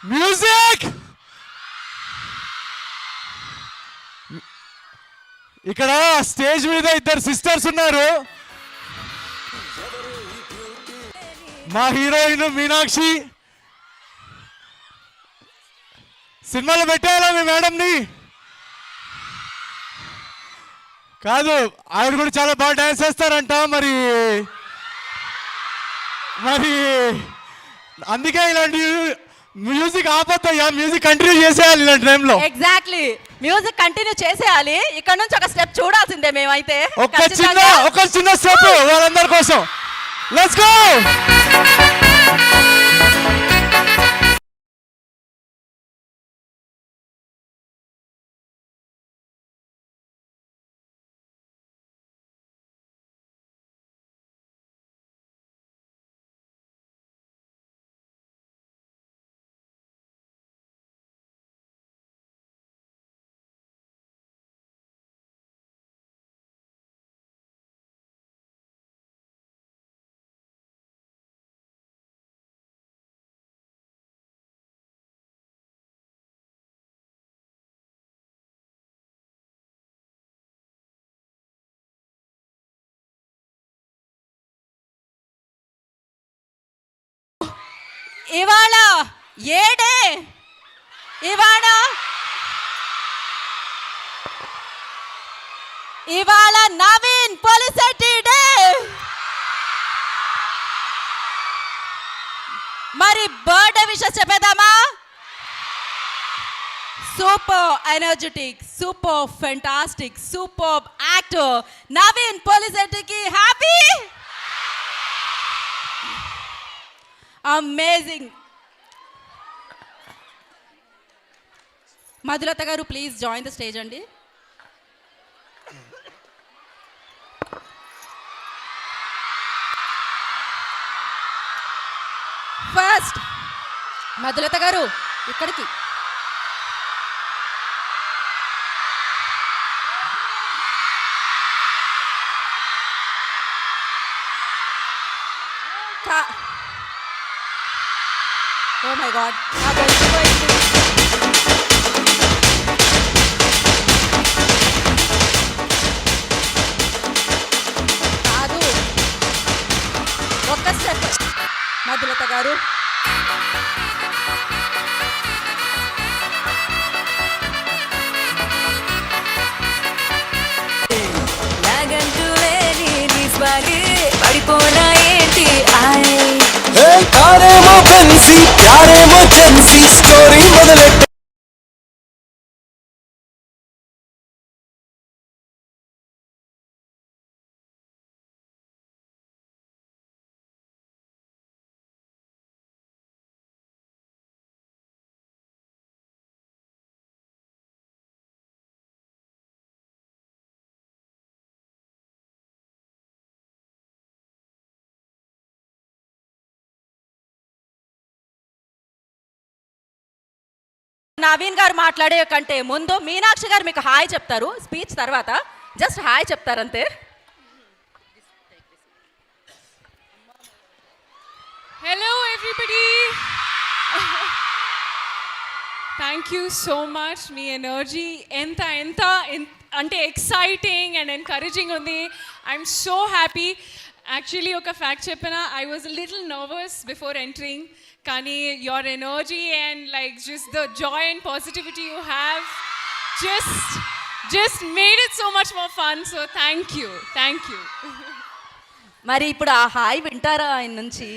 Music. ఇక్కడ stage మీద ఇద్దరు సిస్టర్స్ ఉన్నారు. మా హీరోయిన్ మీనాక్షి. సినిమాలో పెట్టేయాలా మీ మేడంని? కాదు, ఆవిడ కూడా చాలా బాగా డాన్స్ చేస్తారంట. మరి మరి అందుకే ఇలాంటి మ్యూజిక్ ఆపొద్దయ్యా, మ్యూజిక్ కంటిన్యూ చేసేయాలి ఇలాంటి టైంలో. ఎగ్జాక్ట్లీ, మ్యూజిక్ కంటిన్యూ చేసేయాలి. ఇక్కడ నుంచి ఒక స్టెప్ చూడాల్సిందే మేమైతే. ఒక చిన్న స్టెప్ వాళ్ళందరి కోసం. Let's go. ఇవాళ ఏడే, ఇవాళ నవీన్ పొలిశెట్టి డే. మరి బర్త్డే విషెస్ చెప్పేద్దామా? Super energetic, super fantastic, super actor Naveen పొలిశెట్టికి హ్యాపీ అమేజింగ్. మధులత గారు ప్లీజ్ జాయిన్ ద స్టేజ్ అండి. ఫస్ట్ మధులత గారు ఇక్కడికి. ఓ మై గాడ్, కాదు, ఒక్క స్టెప్ మధులత గారు. పడిపోనా ఏంటి కారేమో బెన్సీ ప్యారేమో జెన్సీ స్టోరీ మొదలెట్ట. నవీన్ గారు మాట్లాడే కంటే ముందు మీనాక్షి గారు మీకు హాయ్ చెప్తారు. స్పీచ్ తర్వాత జస్ట్ హాయ్ చెప్తారు అంతే. Hello everybody, thank you so much. Me energy ఎంత ఎంత అంటే ఎక్సైటింగ్ అండ్ ఎంకరేజింగ్ ఉంది. I'm so happy. యాక్చువల్లీ ఒక ఫ్యాక్ట్ చెప్పిన, I was little nervous before entering, కానీ your energy and like just the joy and positivity you have just made it so much more fun. So thank you. మరి ఇప్పుడు ఆ hi వింటారా ఆయన నుంచి?